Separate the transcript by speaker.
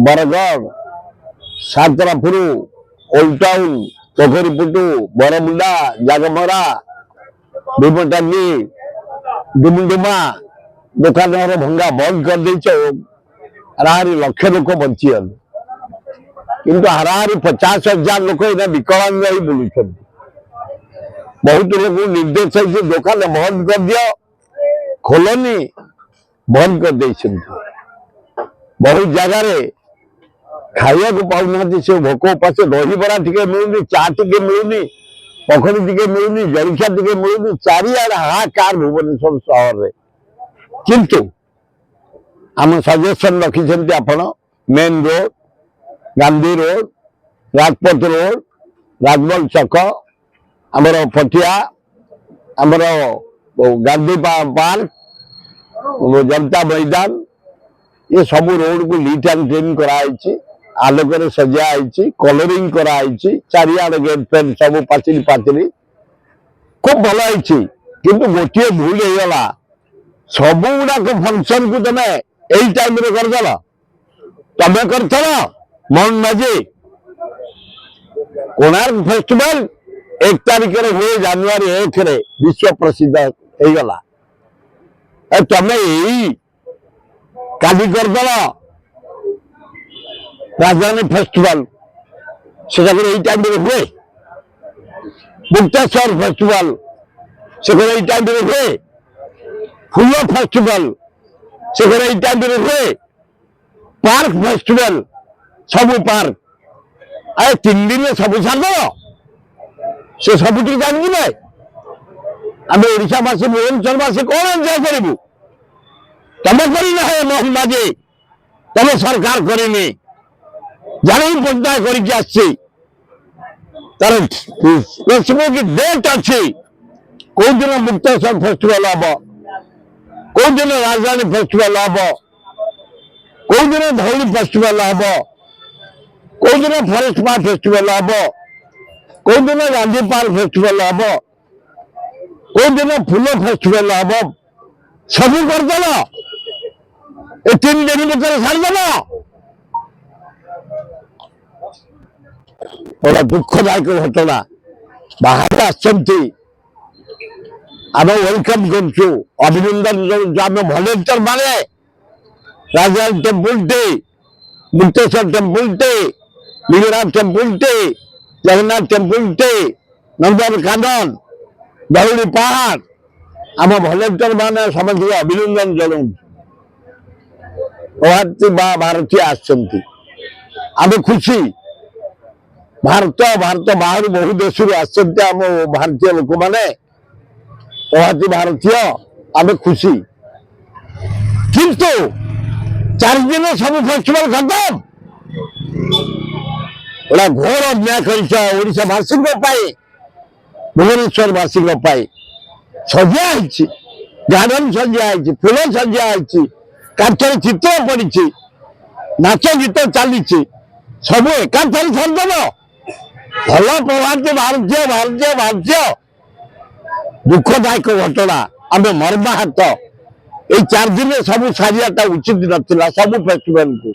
Speaker 1: Bargarh Satrapur old town Pokhariputu Baramunda Jagamara Bhimatangi Dumduma दुकान भंगा बंद कर देच हाराहारी लक्ष लोक बंचीगले किंतु हाराहारी 50,000 लोक विकलांग बुलूं बहुत लोग निर्देश है दुकान बंद कर दियो खोलनी बंद कर दे बहुत जगार खाया पाऊना से भोक उपास दही बरा टे मिलूनी चा टे मिलूनी पखड़ी टे मिलूनी जलखिया टे मिलूनी चारिआडे हाहाकार भुवनेश्वर सहर में किंतु आम सजेसन रखिंट आपण main road Gandhi road Rajpath road Rajmahal छक आमर पटिया आमर गांधी पार्क जनता मैदान ये सब रोड को लीट एंड क्लीन कराई आलोक सजाई कलरिंग कराई चारिआडे गेट पेन सब पाचिल पाचिल खूब भल किंतु गोटे भूल होगा सब गुड़ाक फंक्शन को तुम यही टाइम करदेल तमें कर मोहन माझी कोणार्क फेस्टिवल 1 तारिख हुए जानुआरी 1 विश्व प्रसिद्ध होगला तमें यही काली करदेल राजधानी फेस्टिवल से यही टाइम हुए मुक्तेश्वर फेस्टिवल से यही टाइम हुए फूल फेस्टिवल से यही टाइम हुए पार्क फेस्टिवल सब पार्क अरे 3 दिन में सब छाड़ से सब जाने आम ओडावासी भुवनेश्वरवासी कौन एंजय करूँ तमें करना है मोहन माझी तुम सरकार करनी जानी पट्टा कर डेट अच्छी कौ दिन मुक्तेश्वर फेस्टिवल हम कौ दिन राजधानी फेस्टिवल हम कौ दिन धौली फेस्टिवल हम कौ दिन फॉरेस्ट पार्क फेस्टिवल हम कौ दिन गांधी पार्क फेस्टिवल हम कौ दिन फूल फेस्टिवल हम सब करदेल ये 3 दिन भर छाड़देल बड़ा दुखदायक घटना बाहर आम वेलकम करूँ अभिनंदन आम भलेंटियर माने राजधानी टेम्पल टे मुक्तेश्वर टेम्पल टे लिंगराज टेम्पल टे जगन्नाथ टेम्पल टे नंदनकानन धौली पहाड़ आम भलेंटियर माने समस्त अभिनंदन जनाऊँ भारतीय आम खुशी भारत बाहर बहु देश आम भारतीय लोक मैंने भारतीय आम खुशी किंतु 4 दिन सब फेस्टिवल खत्म बड़ा घोर अन्याय करवासी भुवनेश्वरवासी सजाई गार्डन सजाई फूल सजाई काठर चित्र पड़ी नाच गीत चली सब एकाथर छाड़देल भल प्रभात भारतीय भारतीय भारतीय दुखदायक घटना आम मर्माहत ये 4 दिन सब सारियाटा उचित नाला सब फेस्टिवल को